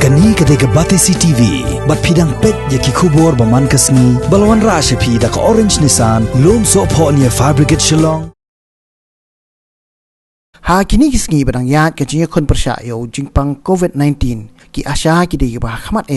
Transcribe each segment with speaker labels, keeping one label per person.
Speaker 1: Kani ketika batesi TV, bat pidang pet yaki kubur baman kasni, balwan rasha pi dak orange nisan, lom so po niya fabricate shillong.
Speaker 2: Ha kini kisngi badang yat kajinya kon persya yo jingpang COVID-19 ki asya ki de bah khamat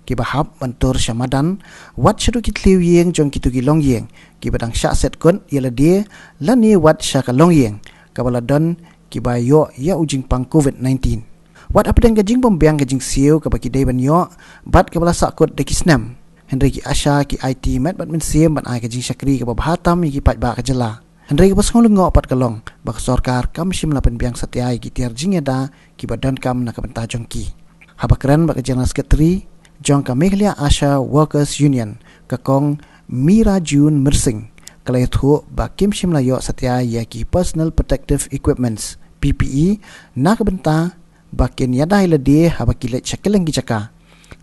Speaker 2: ki bahap bantur syamadan wat syadu ki tliu yeng jong kitu ki long yeng ki badang sya set kon yela dia lani wat sya ka long yeng kabaladon ki bayo ya ujingpang COVID-19 wat apdang gajing bombyang gajing siu ka baki dai ban yo bat kabala sakot de kisnam Henry ki asya ki IT mat bat min sim ban ai gajing syakri ka bahatam ki pat ba ka jela Henry bos ngolong ngopat kalong bak sorkar kam sim lapen biang satiai ki tiar jingeda ki badan kam na kabenta jongki habakran bak general secretary jong ka Meghalaya Asha Workers Union ka kong Mira June Mersing kalai thu ba kim sim layo satiai ya ki personal protective equipments PPE na kabenta bakin yadai lede habaki let shakeleng ki chaka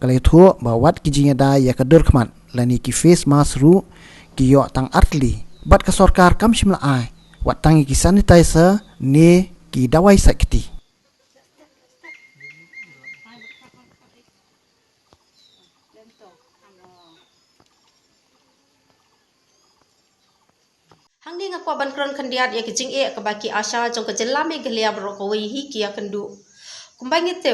Speaker 2: kalai thu ba wat ki jingeda ya ka dur khmat lani ki face mask ru ki yo tang artli bat ka sorkar kam shimla ai wat tangi ki sanitizer ne ki dawai sakti
Speaker 3: Hangni ngakwa bankron khandiat ya kijing ka baki asya jong ka jella Meghalaya brokoi hi ki akandu kumbangi te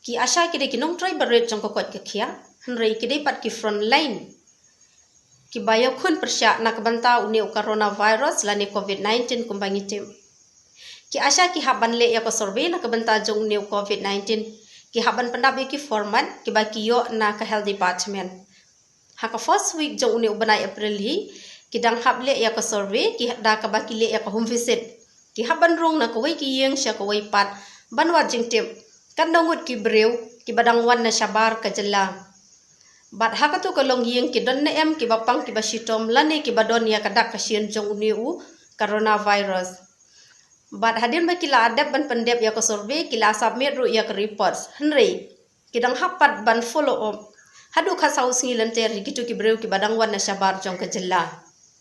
Speaker 3: ki asya ki de kinong try baret jong ka kot ka khia hanrei ki de pat ki front line ki bayo khun persya na kabanta uni coronavirus lani COVID-19 kumbangi te ki asya ki haban le ya ko survey na kabanta jong new COVID-19 ki haban pandap ki format ki baki yo na ka health department ha ka first week jong uni banai April hi kidang hable ya ko survey ki da ka baki le ya ko home visit ki haban rong na ko wai ki yeng sya ko wai pat banwa jingtip kan dongut ki brew ki badang wan na syabar ka jela bat hakatu ko long yeng ki don na em ki bapang ki basitom lane ki badon ya kadak ka sien jong uniu coronavirus bat hadin ba ki la adap ban pandep ya ko survey ki la submit ru ya ka reports henry kidang hapat ban follow up hadu khasau singilan ter gitu ki brew ki badang wan na syabar jong ka jela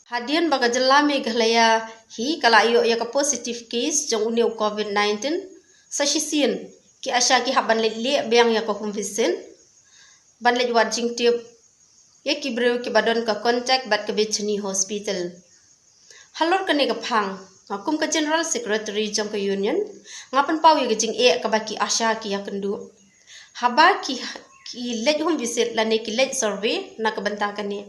Speaker 3: Hadian baga jela Meghalaya hi kala iyo ya ka positive case jong uniu COVID-19 sa sisien ki asya ki haban le biang ya ko humvisen ban le wat jingtip ya ki brew ki badon ka contact bat ka Bethany hospital halor ka ne ka phang ngakum ka general secretary jong ka union ngapan paw ya jing ka baki asya ki ya kendu haba ki let humvisit la ne ki let survey na ka banta ka ne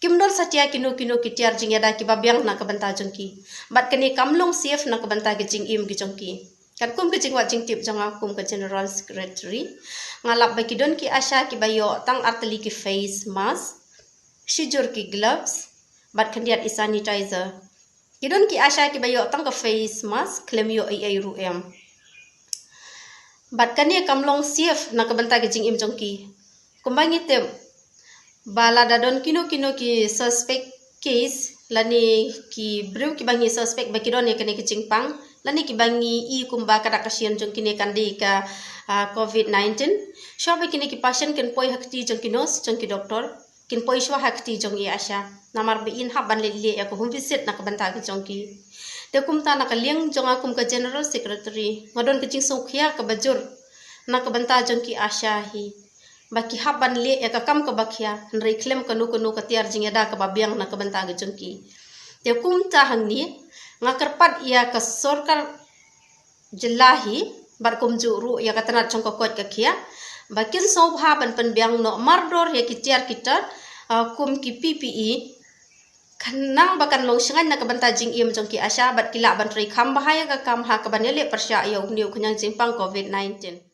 Speaker 3: Kimdol satya kino ki tiar jing yada ki babyang na kabanta jongki bat kani kamlong safe na kabanta ki jing im ki jongki kat kum ki jing wat jing tip jong kum ka general secretary ngalap ba ki don ki asya ki bayo tang arteli ki face mask shijur ki gloves bat kandiat sanitizer ki don ki asya ki bayo tang ka face mask klem yo ai ruem bat kani kamlong safe na kabanta ki jing im jongki kumbangi tem bala dadon kino ki suspect case lani ki brew ki bangi suspect ba kidon ya kene kicingpang lani ki bangi I kumba kada kasian jong kini kandi ka COVID-19 syabe kini ki pasien ken poi hakti jong kinos jong ki doktor kin poi shwa hakti jong I asya namar be in haban le ya ko hum visit na kabanta ki jong ki de kumta na kaliang jong akum ka general secretary ngadon kicing sokhia ka bajur na kabanta jong ki asya hi baki haban le ya kakam ka bakhya nrei klem kanu ka tiar jingeda ka babyang na ka banta ga jungki te kumta hangni ngakarpat ya ka sorkar jillahi bar kumju ru ya katana chong ka kot ka khia bakin sobha ban panbyang no mardor ya ki tiar kita kum ki PPE kanang bakan long shangan na ka banta jing im jongki asya bat kila ban rei kham bahaya ka kam ha ka ban le persya ya uniu khunyang jingpang COVID-19